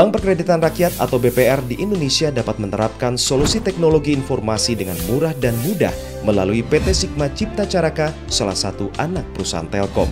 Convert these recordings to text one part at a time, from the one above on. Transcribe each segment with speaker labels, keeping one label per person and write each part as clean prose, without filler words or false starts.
Speaker 1: Bank Perkreditan Rakyat atau BPR di Indonesia dapat menerapkan solusi teknologi informasi dengan murah dan mudah melalui PT Sigma Cipta Caraka, salah satu anak perusahaan Telkom.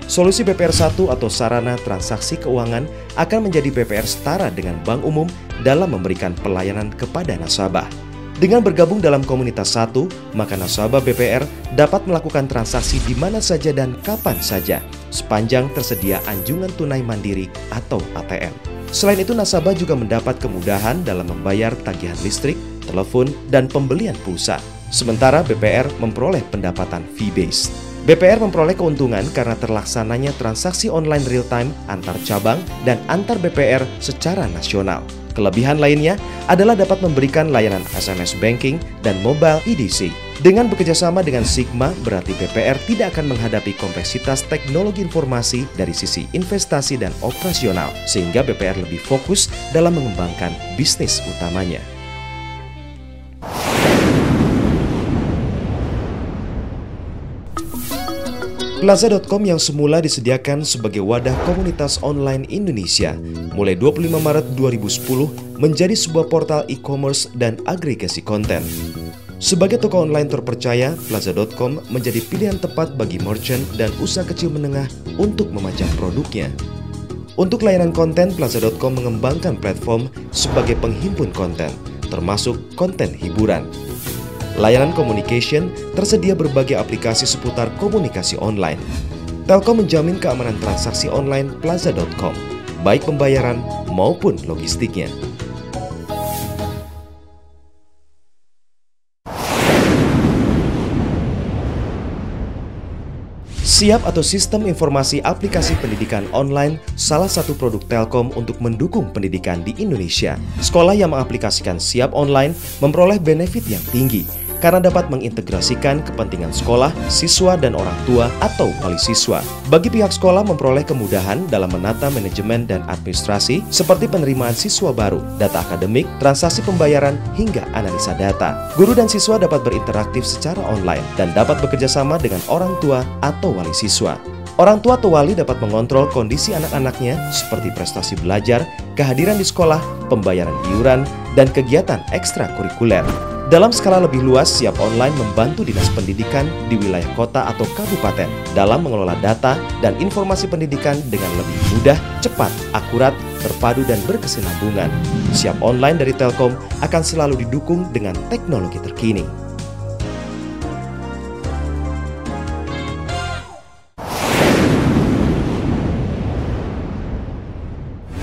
Speaker 1: Solusi BPR 1 atau sarana transaksi keuangan akan menjadi BPR setara dengan bank umum dalam memberikan pelayanan kepada nasabah. Dengan bergabung dalam komunitas satu, maka nasabah BPR dapat melakukan transaksi di mana saja dan kapan saja, sepanjang tersedia anjungan tunai mandiri atau ATM. Selain itu, nasabah juga mendapat kemudahan dalam membayar tagihan listrik, telepon, dan pembelian pulsa. Sementara BPR memperoleh pendapatan fee-based. BPR memperoleh keuntungan karena terlaksananya transaksi online real-time antar cabang dan antar BPR secara nasional. Kelebihan lainnya adalah dapat memberikan layanan SMS banking dan mobile EDC. Dengan bekerjasama dengan Sigma, berarti BPR tidak akan menghadapi kompleksitas teknologi informasi dari sisi investasi dan operasional, sehingga BPR lebih fokus dalam mengembangkan bisnis utamanya. Plaza.com yang semula disediakan sebagai wadah komunitas online Indonesia, mulai 25 Maret 2010 menjadi sebuah portal e-commerce dan agregasi konten. Sebagai toko online terpercaya, Plaza.com menjadi pilihan tepat bagi merchant dan usaha kecil menengah untuk memajang produknya. Untuk layanan konten, Plaza.com mengembangkan platform sebagai penghimpun konten, termasuk konten hiburan. Layanan communication tersedia berbagai aplikasi seputar komunikasi online. Telkom menjamin keamanan transaksi online Plaza.com, baik pembayaran maupun logistiknya. Siap atau Sistem Informasi Aplikasi Pendidikan Online, salah satu produk Telkom untuk mendukung pendidikan di Indonesia. Sekolah yang mengaplikasikan Siap Online memperoleh benefit yang tinggi karena dapat mengintegrasikan kepentingan sekolah, siswa, dan orang tua atau wali siswa. Bagi pihak sekolah memperoleh kemudahan dalam menata manajemen dan administrasi seperti penerimaan siswa baru, data akademik, transaksi pembayaran, hingga analisa data. Guru dan siswa dapat berinteraksi secara online dan dapat bekerjasama dengan orang tua atau wali siswa. Orang tua atau wali dapat mengontrol kondisi anak-anaknya seperti prestasi belajar, kehadiran di sekolah, pembayaran iuran, dan kegiatan ekstrakurikuler. Dalam skala lebih luas, Siap Online membantu Dinas Pendidikan di wilayah kota atau kabupaten dalam mengelola data dan informasi pendidikan dengan lebih mudah, cepat, akurat, terpadu, dan berkesinambungan. Siap Online dari Telkom akan selalu didukung dengan teknologi terkini.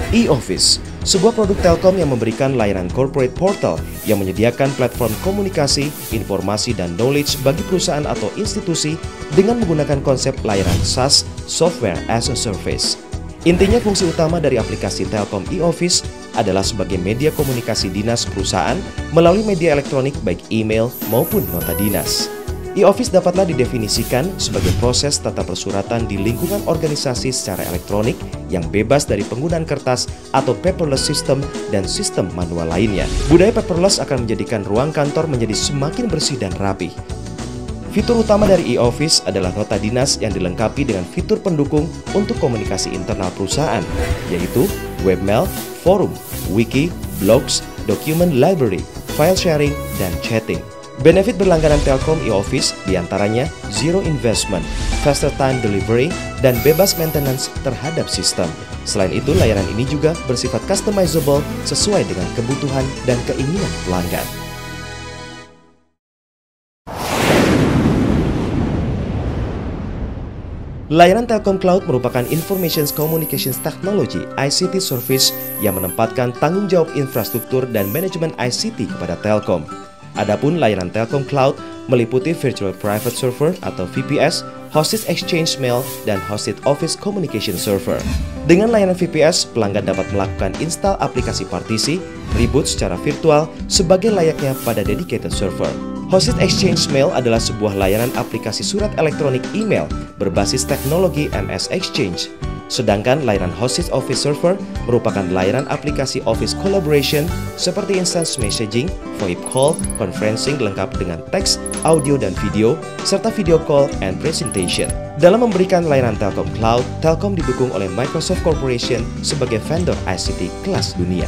Speaker 1: e-Office, sebuah produk Telkom yang memberikan layanan corporate portal yang menyediakan platform komunikasi, informasi, dan knowledge bagi perusahaan atau institusi dengan menggunakan konsep layanan SaaS, Software as a Service. Intinya, fungsi utama dari aplikasi Telkom e-Office adalah sebagai media komunikasi dinas perusahaan melalui media elektronik baik email maupun nota dinas. E-Office dapatlah didefinisikan sebagai proses tata persuratan di lingkungan organisasi secara elektronik yang bebas dari penggunaan kertas atau paperless system dan sistem manual lainnya. Budaya paperless akan menjadikan ruang kantor menjadi semakin bersih dan rapi. Fitur utama dari e-Office adalah nota dinas yang dilengkapi dengan fitur pendukung untuk komunikasi internal perusahaan, yaitu webmail, forum, wiki, blogs, document library, file sharing, dan chatting. Benefit berlangganan Telkom e-Office diantaranya zero investment, faster time delivery, dan bebas maintenance terhadap sistem. Selain itu, layanan ini juga bersifat customizable sesuai dengan kebutuhan dan keinginan pelanggan. Layanan Telkom Cloud merupakan Information Communications Technology (ICT) service yang menempatkan tanggung jawab infrastruktur dan manajemen ICT kepada Telkom. Adapun layanan Telkom Cloud meliputi Virtual Private Server atau VPS, Hosted Exchange Mail, dan Hosted Office Communication Server. Dengan layanan VPS, pelanggan dapat melakukan install aplikasi partisi, reboot secara virtual sebagai layaknya pada dedicated server. Hosted Exchange Mail adalah sebuah layanan aplikasi surat elektronik email berbasis teknologi MS Exchange. Sedangkan layanan Hosted Office Server merupakan layanan aplikasi Office Collaboration seperti Instant Messaging, VoIP Call, Conferencing lengkap dengan teks, audio, dan video, serta video call and presentation. Dalam memberikan layanan Telkom Cloud, Telkom didukung oleh Microsoft Corporation sebagai vendor ICT kelas dunia.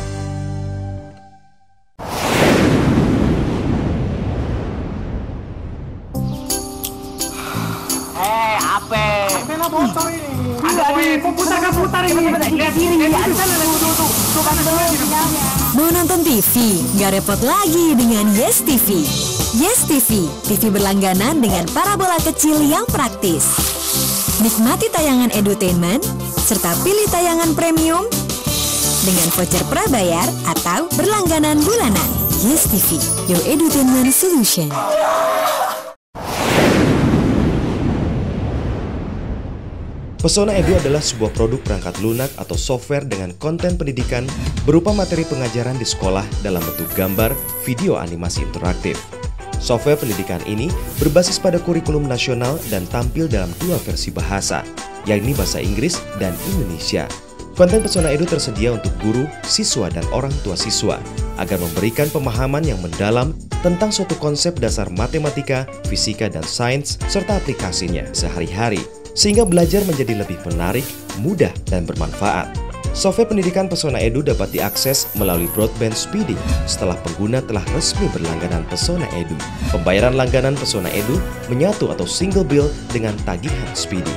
Speaker 2: Mau nonton TV? Gak repot lagi dengan Yes TV. Yes TV, TV berlangganan dengan parabola kecil yang praktis. Nikmati tayangan edutainment, serta pilih tayangan premium dengan voucher prabayar atau berlangganan bulanan. Yes TV, your edutainment solution.
Speaker 1: Pesona Edu adalah sebuah produk perangkat lunak atau software dengan konten pendidikan berupa materi pengajaran di sekolah dalam bentuk gambar, video, animasi interaktif. Software pendidikan ini berbasis pada kurikulum nasional dan tampil dalam dua versi bahasa, yakni bahasa Inggris dan Indonesia. Konten Pesona Edu tersedia untuk guru, siswa, dan orang tua siswa agar memberikan pemahaman yang mendalam tentang suatu konsep dasar matematika, fisika, dan sains, serta aplikasinya sehari-hari, sehingga belajar menjadi lebih menarik, mudah, dan bermanfaat. Software pendidikan Pesona Edu dapat diakses melalui broadband speedy setelah pengguna telah resmi berlangganan Pesona Edu. Pembayaran langganan Pesona Edu menyatu atau single bill dengan tagihan speedy.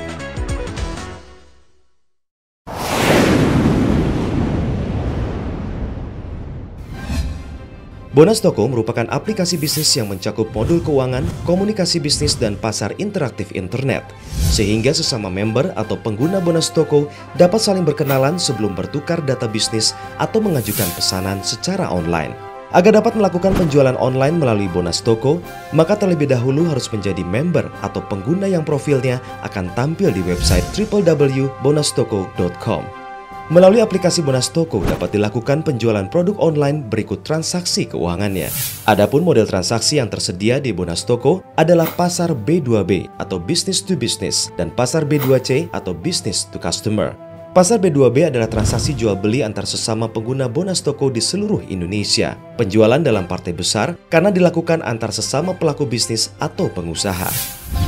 Speaker 1: Bonas Toko merupakan aplikasi bisnis yang mencakup modul keuangan, komunikasi bisnis, dan pasar interaktif internet. Sehingga sesama member atau pengguna Bonas Toko dapat saling berkenalan sebelum bertukar data bisnis atau mengajukan pesanan secara online. Agar dapat melakukan penjualan online melalui Bonas Toko, maka terlebih dahulu harus menjadi member atau pengguna yang profilnya akan tampil di website www.bonastoko.com. Melalui aplikasi Bonas Toko dapat dilakukan penjualan produk online berikut transaksi keuangannya. Adapun model transaksi yang tersedia di Bonas Toko adalah pasar B2B atau business to business dan pasar B2C atau business to customer. Pasar B2B adalah transaksi jual beli antar sesama pengguna Bonas Toko di seluruh Indonesia. Penjualan dalam partai besar karena dilakukan antar sesama pelaku bisnis atau pengusaha.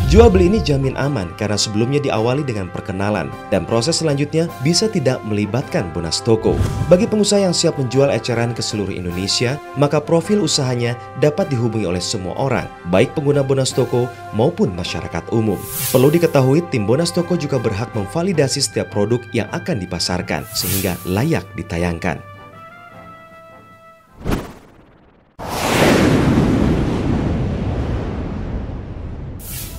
Speaker 1: Jual beli ini jamin aman karena sebelumnya diawali dengan perkenalan dan proses selanjutnya bisa tidak melibatkan Bonas Toko. Bagi pengusaha yang siap menjual eceran ke seluruh Indonesia, maka profil usahanya dapat dihubungi oleh semua orang, baik pengguna Bonas Toko maupun masyarakat umum. Perlu diketahui, tim Bonas Toko juga berhak memvalidasi setiap produk yang akan dipasarkan sehingga layak ditayangkan.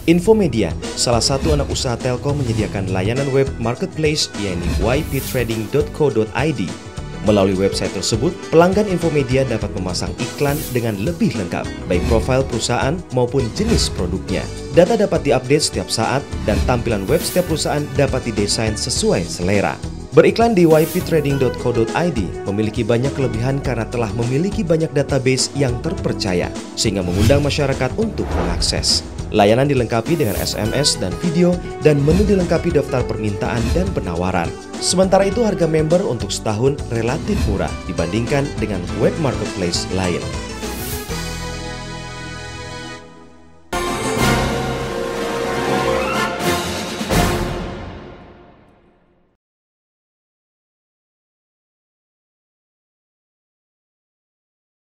Speaker 1: Infomedia, salah satu anak usaha Telkom, menyediakan layanan web marketplace yakni yptrading.co.id. Melalui website tersebut, pelanggan Infomedia dapat memasang iklan dengan lebih lengkap, baik profil perusahaan maupun jenis produknya. Data dapat diupdate setiap saat dan tampilan web setiap perusahaan dapat didesain sesuai selera. Beriklan di yptrading.co.id memiliki banyak kelebihan karena telah memiliki banyak database yang terpercaya, sehingga mengundang masyarakat untuk mengakses. Layanan dilengkapi dengan SMS dan video, dan menu dilengkapi daftar permintaan dan penawaran. Sementara itu, harga member untuk setahun relatif murah dibandingkan dengan web marketplace lain.